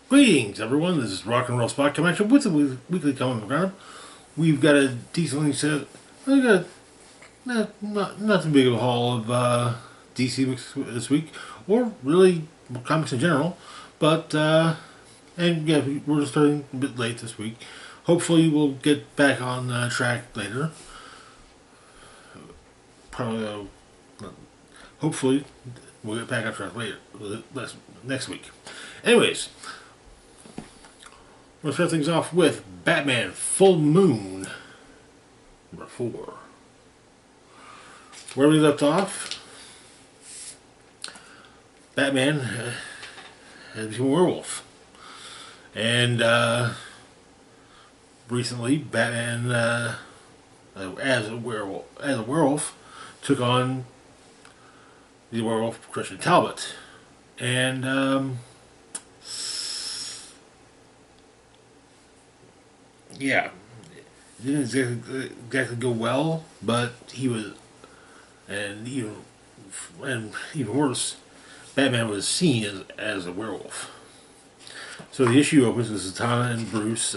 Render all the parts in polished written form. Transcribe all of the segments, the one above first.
Greetings, everyone. This is Rock and Roll Spot coming at you with a weekly comic book roundup. We've got a decently set. We've got not too big of a haul of DC books this week, or really comics in general. But and yeah, we're starting a bit late this week. Hopefully, we'll get back on track later. Probably, hopefully, we'll get back on track later next week. Anyways. We'll start things off with Batman Full Moon, number 4. Where we left off, Batman has become a werewolf. And recently, Batman, as a werewolf, took on the werewolf Christian Talbot. And yeah, it didn't exactly go well, but he was, and even worse, Batman was seen as a werewolf. So the issue opens with Zatanna and Bruce.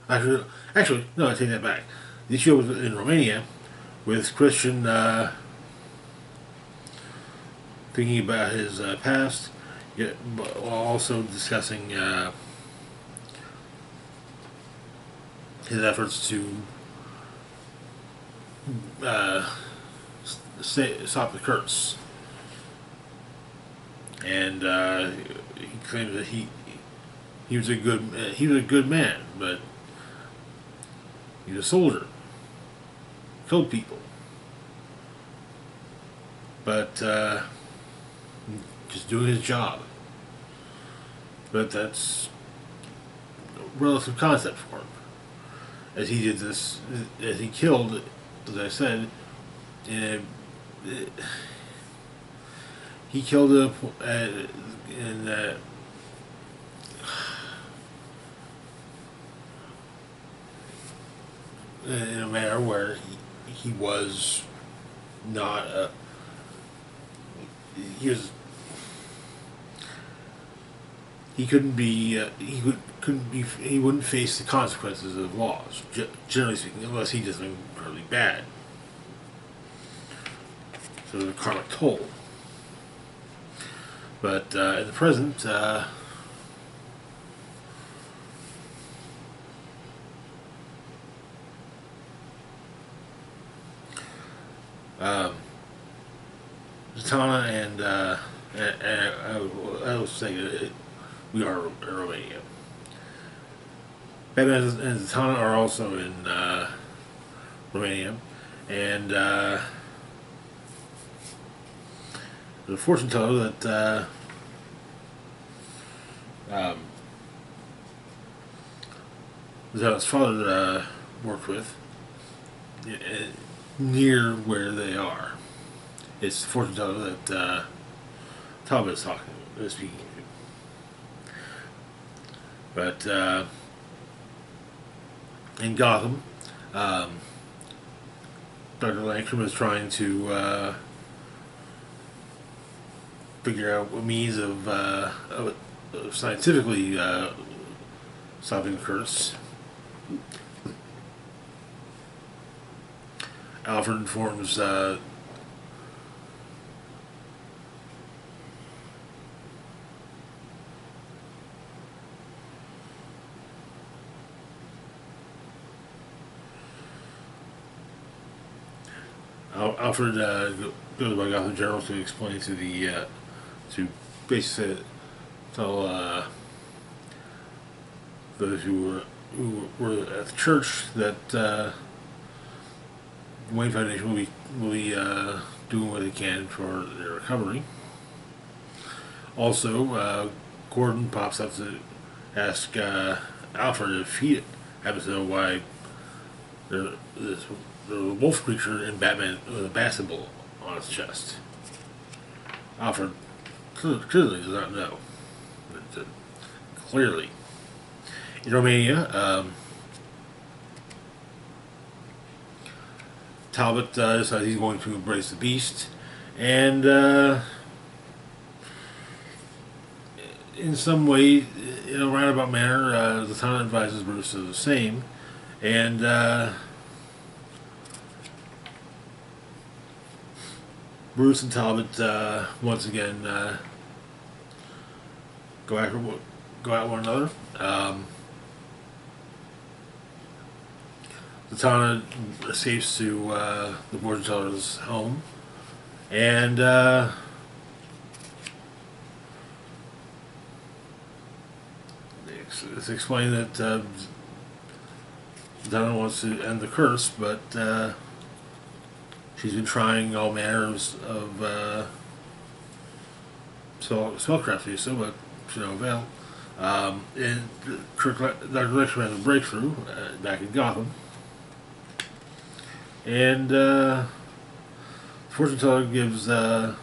Actually, no, I take that back. The issue opens in Romania with Christian thinking about his past, yet, but while also discussing his efforts to stop the curse, and he claims that he was a good man, but he was a soldier, killed people, but just doing his job. But that's a relative concept for him. As he did this, as he killed, as I said, he killed in a manner where he was not he couldn't be he wouldn't face the consequences of laws, generally speaking, unless he did something incredibly bad. So the karmic toll. But in the present, Zatanna and I was saying we are in Romania. Batman and Zatanna are also in Romania, and the fortune teller that Zatanna's father worked with near where they are. It's the fortune teller that Talbot is speaking to. But in Gotham, Dr. Langstrom is trying to figure out a means of scientifically stopping the curse. Alfred informs Alfred goes by Gotham General to explain to the to basically tell those who were at the church that Wayne Foundation will be doing what they can for their recovery. Also, Gordon pops up to ask Alfred if he happens to know why this the wolf creature in Batman with a basketball on its chest. Alfred clearly does not know. But, clearly. In Romania, Talbot decides he's going to embrace the beast, and in some way, in a roundabout manner, Zatanna advises Bruce to do the same, and Bruce and Talbot once again go after go at one another. Zatanna escapes to the fortune teller's home, and it's explained that Zatanna wants to end the curse, but she's been trying all manners of spellcraft to do so, but to no avail. And Dr. Lecter has a breakthrough back in Gotham. And fortune teller gives Zatanna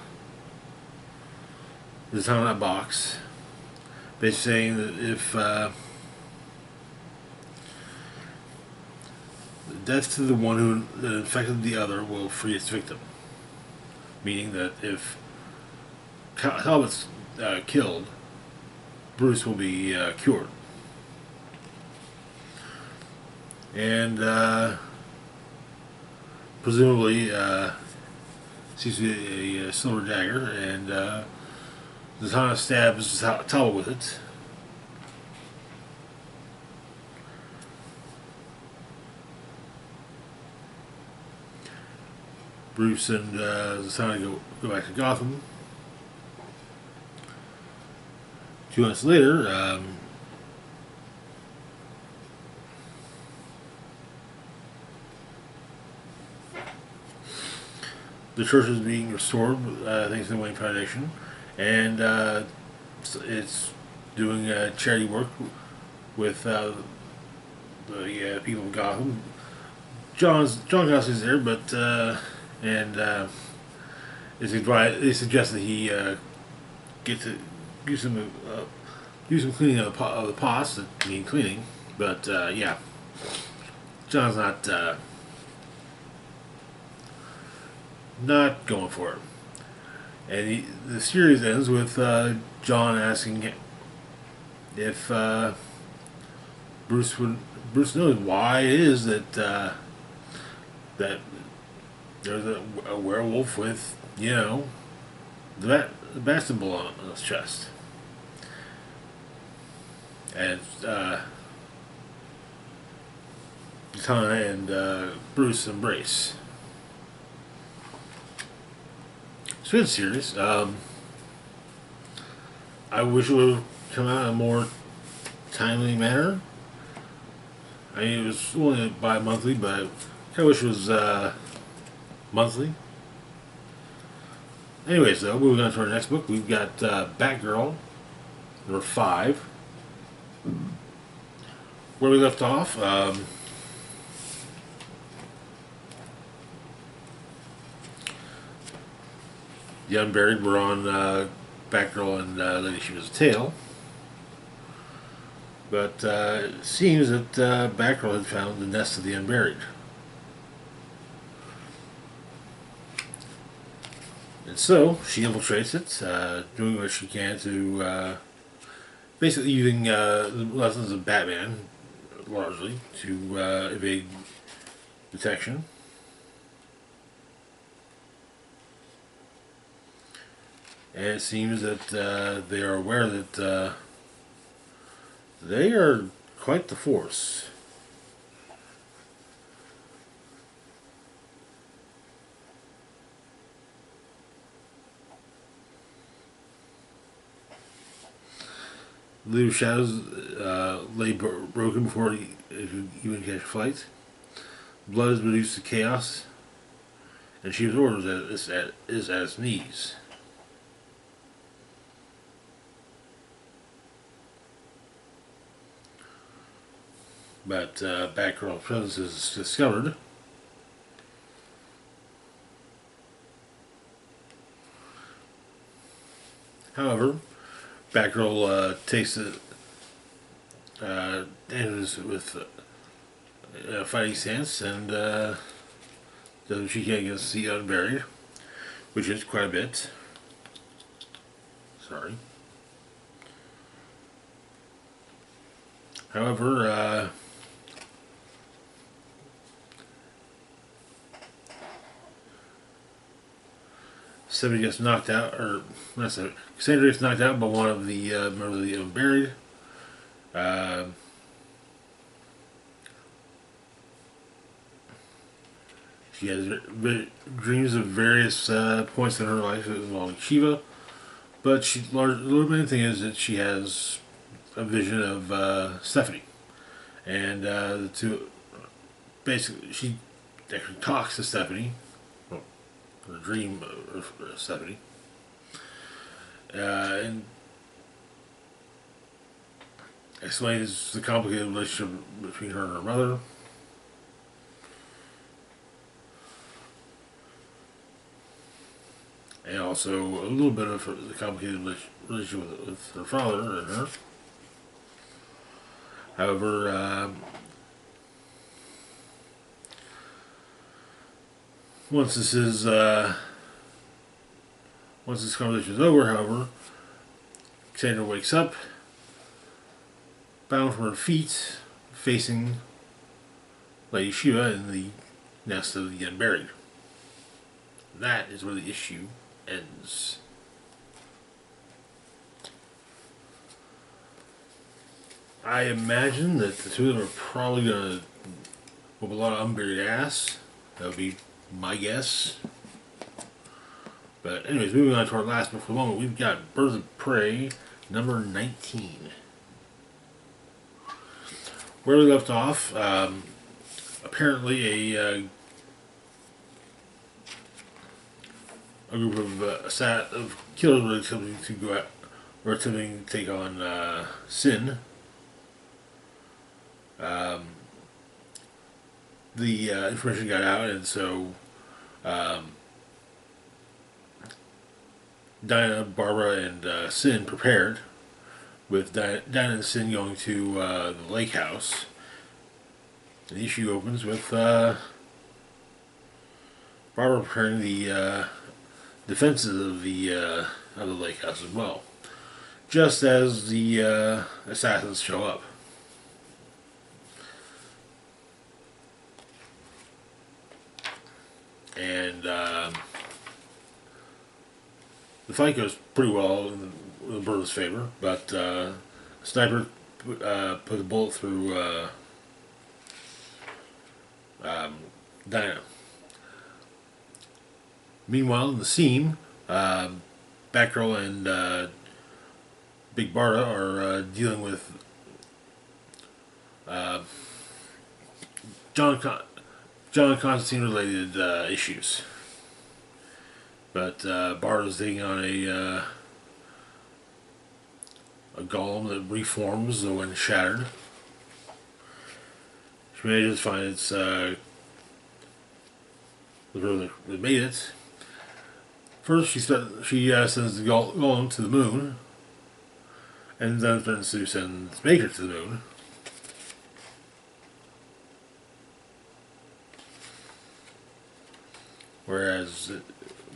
a box, basically saying that if death to the one who infected the other will free its victim. Meaning that if Talbot's killed, Bruce will be cured. And presumably seems to be a silver dagger, and Zatanna stabs Talbot with it. Bruce and Zatanna go back to Gotham. 2 months later, the church is being restored thanks to the Wayne Foundation, and it's doing charity work with the people of Gotham. John Gosling's there, but they suggest that he get to do some cleaning of the pots that need cleaning, but yeah, John's not going for it. And the series ends with John asking if Bruce knows why it is that that there's a werewolf with, the bat symbol on his chest. And Zatanna and Bruce embrace. It's been serious. I wish it would have come out in a more timely manner. I mean, it was only bi-monthly, but I wish it was monthly. Anyways, though, moving on to our next book, we've got Batgirl, number 5. Where we left off, the Unburied were on Batgirl and Lady Shiva's tail. But it seems that Batgirl had found the nest of the Unburied. And so, she infiltrates it, doing what she can to, basically using the lessons of Batman, largely, to evade detection. And it seems that they are aware that they are quite the force. The Leader of Shadows lay broken before he could even catch flight. Blood is reduced to chaos, and she was ordered that it is at its knees. But Batgirl's presence is discovered. However, Batgirl takes it enters with a fighting stance and does what she can against the Unburied, which is quite a bit. Sorry. However, Stephanie gets knocked out, or not Stephanie, Cassandra gets knocked out by one of the members of the Unburied. Uh, she has dreams of various points in her life involving Shiva, but the main thing is that she has a vision of Stephanie, and the two basically she actually talks to Stephanie, well, her dream of Stephanie, and explains the complicated relationship between her and her mother. And also a little bit of the complicated relationship with her father and her. However, once this conversation is over, however, Cassandra wakes up, bound from her feet, facing Lady Shiva in the nest of the Unburied. That is where the issue ends. I imagine that the two of them are probably going to whoop a lot of Unburied ass. That would be my guess. But anyways, moving on to our last book for the moment, we've got Birds of Prey, number 19. Where we left off, apparently a group of killers were attempting to go out, were attempting to take on Sin. The information got out, and so Dinah, Barbara, and Sin prepared, with Dinah and Sin going to the lake house. And the issue opens with Barbara preparing the defenses of the lake house as well, just as the assassins show up. And the fight goes pretty well in the Burl's favor, but Sniper put a bullet through Dinah. Meanwhile, in the scene, Batgirl and Big Barda are dealing with John Constantine related issues. But Barda's taking on a golem that reforms when shattered. She manages to find it's the brother that made it. First, she sends the golem to the moon, and then threatens to send its maker to the moon. Whereas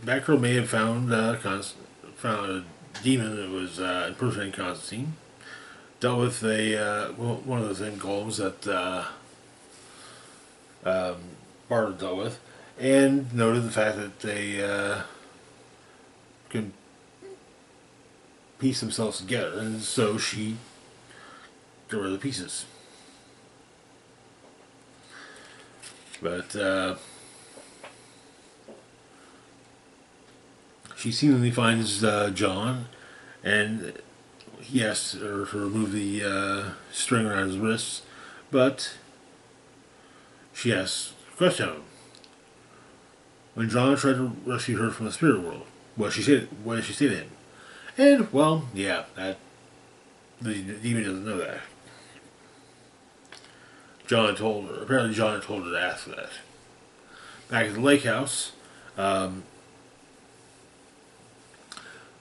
Batgirl may have found a demon that was impersonating Constantine, dealt with one of the same golems that Barda dealt with, and noted the fact that they can piece themselves together, and so she got rid of the pieces. But she seemingly finds John, and he asks her to remove the string around his wrists, but she asks a question of him. When John tried to rescue her from the spirit world, what did she say to him? And, well, yeah, the demon doesn't know that. Apparently John had told her to ask that. Back at the lake house,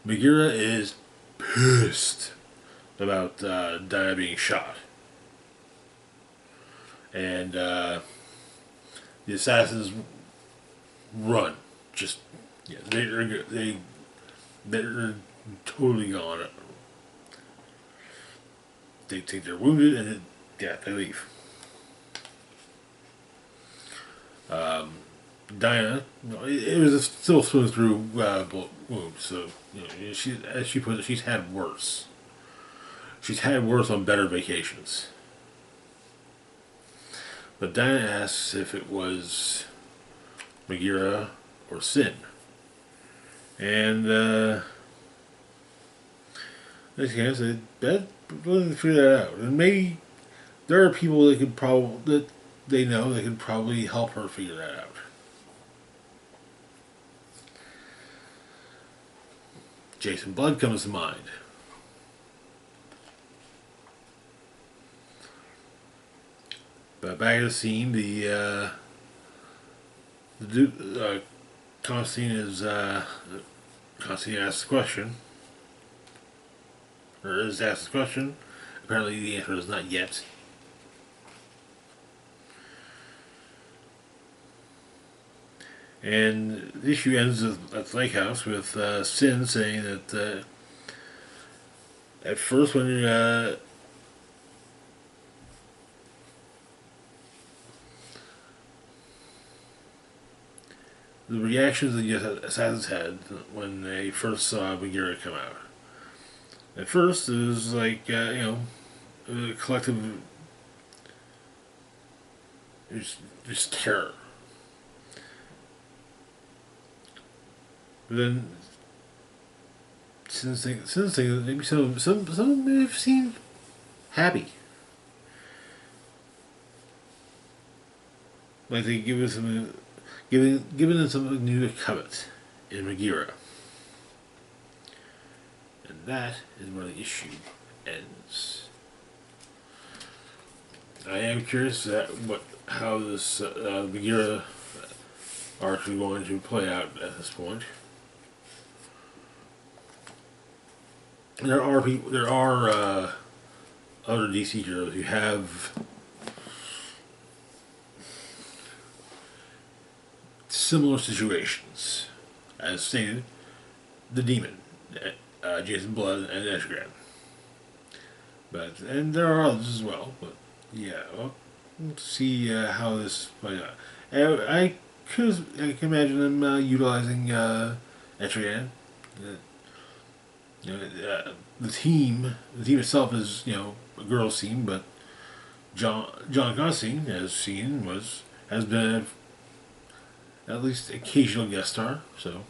Megara is pissed about Dinah being shot. And the assassins run. Just, yeah, they're totally gone. They think they're wounded, and yeah, they leave. Diana, it was still swimming through wounds, so as she put it, she's had worse. She's had worse on better vacations. But Diana asks if it was Megara or Sin, and they said that let's figure that out, and maybe there are people that they know that could probably help her figure that out. Jason Blood comes to mind. But back at the scene, Constantine asks the question, or is asked the question. Apparently, the answer is not yet. And the issue ends at the lake house with Sin saying that at first when the reactions the assassins had when they first saw Bagheera come out. At first, it was like a collective, it was just terror. But then, since maybe some may have seemed happy, like they giving them something new to covet in Megara, and that is where the issue ends. I am curious how this Megara arc is going to play out at this point. There are other DC heroes who have similar situations, as stated. The Demon, Jason Blood, and Etrigan. And there are others as well. But yeah, we'll see how this plays out. I can imagine them utilizing Etrigan. The team itself is a girls' team, but John Constantine, as seen, has been at least occasional guest star. So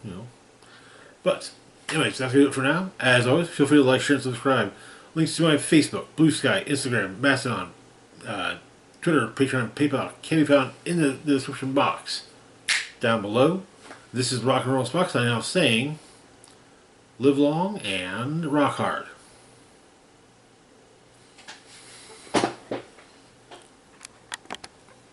but anyways, that's it for now. As always, feel free to like, share, and subscribe. Links to my Facebook, Blue Sky, Instagram, Mastodon, Twitter, Patreon, PayPal can be found in the description box down below. This is Rock and Roll Spock signing off saying, live long and rock hard.